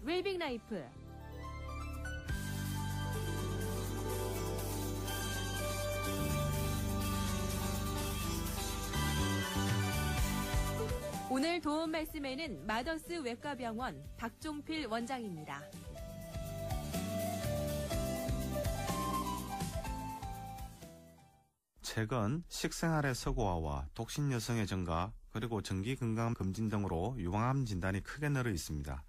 웰빙 라이프. 오늘 도움 말씀에는 마더스 외과병원 박종필 원장입니다. 최근 식생활의 서구화와 독신 여성의 증가, 그리고 정기건강검진 등으로 유방암 진단이 크게 늘어 있습니다.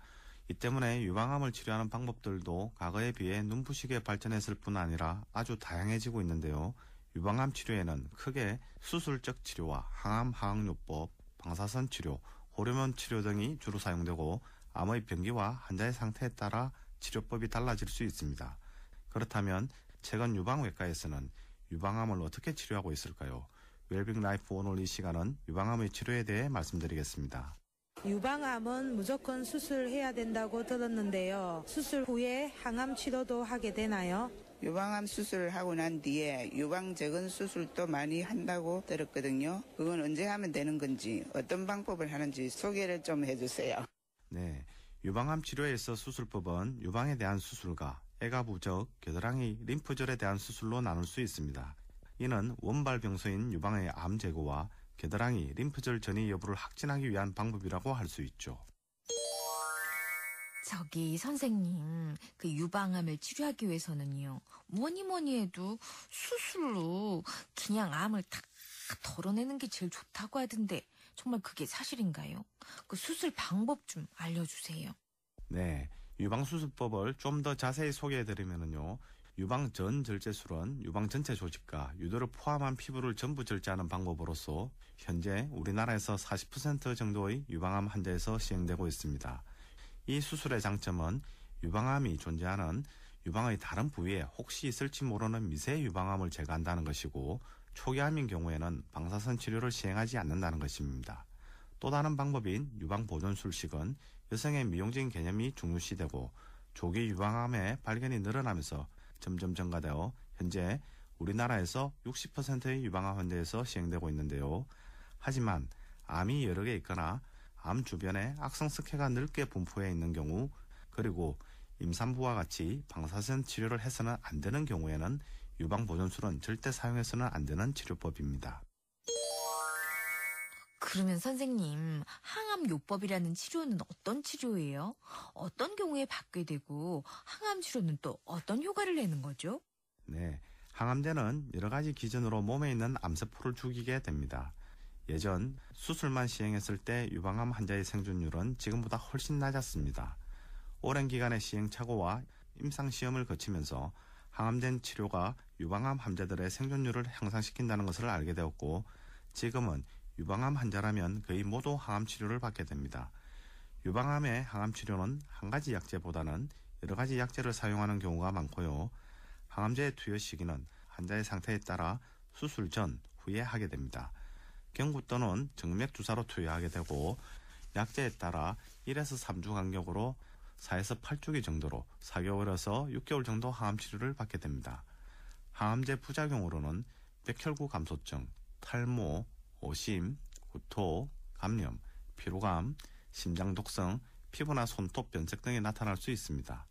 이 때문에 유방암을 치료하는 방법들도 과거에 비해 눈부시게 발전했을 뿐 아니라 아주 다양해지고 있는데요. 유방암 치료에는 크게 수술적 치료와 항암 화학요법, 방사선 치료, 호르몬 치료 등이 주로 사용되고 암의 병기와 환자의 상태에 따라 치료법이 달라질 수 있습니다. 그렇다면 최근 유방외과에서는 유방암을 어떻게 치료하고 있을까요? 웰빙 라이프 오늘 이 시간은 유방암의 치료에 대해 말씀드리겠습니다. 유방암은 무조건 수술해야 된다고 들었는데요. 수술 후에 항암 치료도 하게 되나요? 유방암 수술을 하고 난 뒤에 유방 재건 수술도 많이 한다고 들었거든요. 그건 언제 하면 되는 건지, 어떤 방법을 하는지 소개를 좀 해주세요. 네, 유방암 치료에 있어 수술법은 유방에 대한 수술과 애가부적, 겨드랑이, 림프절에 대한 수술로 나눌 수 있습니다. 이는 원발 병소인 유방의 암 제거와 겨드랑이, 림프절 전이 여부를 확진하기 위한 방법이라고 할 수 있죠. 저기 선생님, 그 유방암을 치료하기 위해서는요, 뭐니 해도 수술로 그냥 암을 다 덜어내는 게 제일 좋다고 하던데 정말 그게 사실인가요? 그 수술 방법 좀 알려주세요. 네, 유방수술법을 좀 더 자세히 소개해드리면요, 유방 전 절제술은 유방 전체 조직과 유도를 포함한 피부를 전부 절제하는 방법으로서 현재 우리나라에서 40% 정도의 유방암 환자에서 시행되고 있습니다. 이 수술의 장점은 유방암이 존재하는 유방의 다른 부위에 혹시 있을지 모르는 미세 유방암을 제거한다는 것이고, 초기암인 경우에는 방사선 치료를 시행하지 않는다는 것입니다. 또 다른 방법인 유방보존술식은 여성의 미용적인 개념이 중요시되고 조기 유방암의 발견이 늘어나면서 점점 증가되어 현재 우리나라에서 60%의 유방암 환자에서 시행되고 있는데요. 하지만 암이 여러 개 있거나 암 주변에 악성석회가 넓게 분포해 있는 경우, 그리고 임산부와 같이 방사선 치료를 해서는 안 되는 경우에는 유방보존술은 절대 사용해서는 안 되는 치료법입니다. 그러면 선생님, 항암요법이라는 치료는 어떤 치료예요? 어떤 경우에 받게 되고 항암 치료는 또 어떤 효과를 내는 거죠? 네, 항암제는 여러 가지 기전으로 몸에 있는 암세포를 죽이게 됩니다. 예전 수술만 시행했을 때 유방암 환자의 생존율은 지금보다 훨씬 낮았습니다. 오랜 기간의 시행착오와 임상시험을 거치면서 항암제 치료가 유방암 환자들의 생존율을 향상시킨다는 것을 알게 되었고, 지금은 유방암 환자라면 거의 모두 항암 치료를 받게 됩니다. 유방암의 항암 치료는 한 가지 약제보다는 여러 가지 약제를 사용하는 경우가 많고요. 항암제의 투여 시기는 환자의 상태에 따라 수술 전, 후에 하게 됩니다. 경구 또는 정맥 주사로 투여하게 되고, 약제에 따라 1에서 3주 간격으로 4에서 8주기 정도로 4개월에서 6개월 정도 항암 치료를 받게 됩니다. 항암제 부작용으로는 백혈구 감소증, 탈모, 오심, 구토, 감염, 피로감, 심장 독성, 피부나 손톱 변색 등이 나타날 수 있습니다.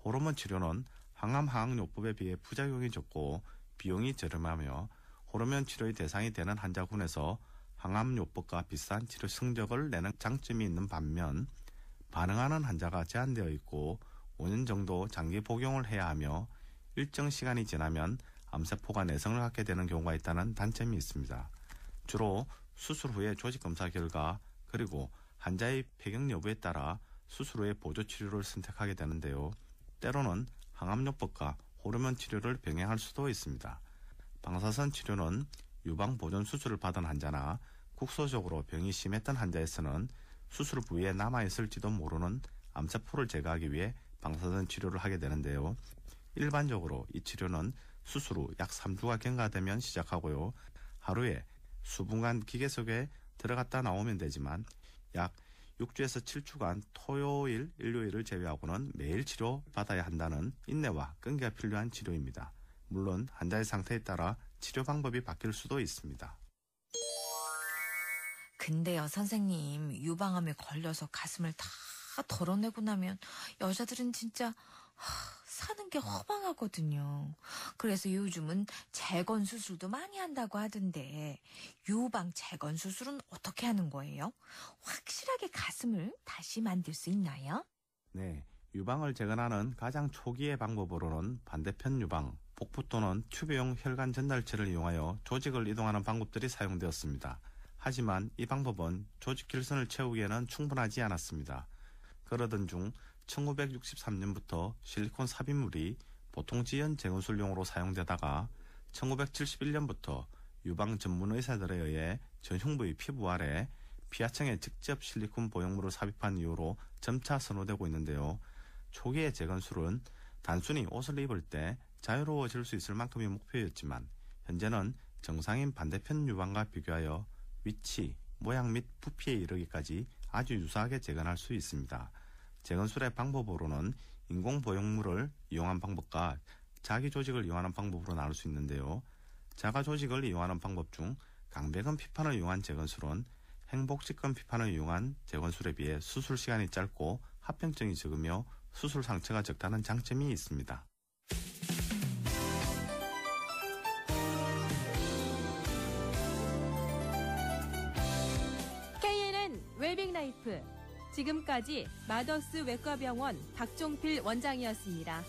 호르몬 치료는 항암 화학요법에 비해 부작용이 적고 비용이 저렴하며 호르몬 치료의 대상이 되는 환자군에서 항암요법과 비슷한 치료 성적을 내는 장점이 있는 반면, 반응하는 환자가 제한되어 있고 5년 정도 장기 복용을 해야 하며 일정 시간이 지나면 암세포가 내성을 갖게 되는 경우가 있다는 단점이 있습니다. 주로 수술 후의 조직검사 결과, 그리고 환자의 폐경 여부에 따라 수술 후의 보조치료를 선택하게 되는데요. 때로는 항암요법과 호르몬 치료를 병행할 수도 있습니다. 방사선 치료는 유방보존 수술을 받은 환자나 국소적으로 병이 심했던 환자에서는 수술 부위에 남아있을지도 모르는 암세포를 제거하기 위해 방사선 치료를 하게 되는데요. 일반적으로 이 치료는 수술 후 약 3주가 경과되면 시작하고요. 하루에 수분간 기계 속에 들어갔다 나오면 되지만 약 6주에서 7주간 토요일, 일요일을 제외하고는 매일 치료받아야 한다는 인내와 끈기가 필요한 치료입니다. 물론 환자의 상태에 따라 치료 방법이 바뀔 수도 있습니다. 근데요, 선생님, 유방암에 걸려서 가슴을 다 다 덜어내고 나면 여자들은 진짜 사는 게 허망하거든요. 그래서 요즘은 재건 수술도 많이 한다고 하던데 유방 재건 수술은 어떻게 하는 거예요? 확실하게 가슴을 다시 만들 수 있나요? 네, 유방을 재건하는 가장 초기의 방법으로는 반대편 유방, 복부 또는 튜브용 혈관 전달체를 이용하여 조직을 이동하는 방법들이 사용되었습니다. 하지만 이 방법은 조직 결선을 채우기에는 충분하지 않았습니다. 그러던 중 1963년부터 실리콘 삽입물이 보통 지연 재건술용으로 사용되다가 1971년부터 유방 전문 의사들에 의해 전흉 부위 피부 아래 피하청에 직접 실리콘 보형물을 삽입한 이후로 점차 선호되고 있는데요. 초기의 재건술은 단순히 옷을 입을 때 자유로워질 수 있을 만큼의 목표였지만 현재는 정상인 반대편 유방과 비교하여 위치, 모양 및 부피에 이르기까지 아주 유사하게 재건할 수 있습니다. 재건술의 방법으로는 인공 보형물을 이용한 방법과 자기 조직을 이용하는 방법으로 나눌 수 있는데요. 자가 조직을 이용하는 방법 중 강백은 피판을 이용한 재건술은 행복직근 피판을 이용한 재건술에 비해 수술 시간이 짧고 합병증이 적으며 수술 상처가 적다는 장점이 있습니다. KNN 웰빙라이프, 지금까지 마더스 외과병원 박종필 원장이었습니다.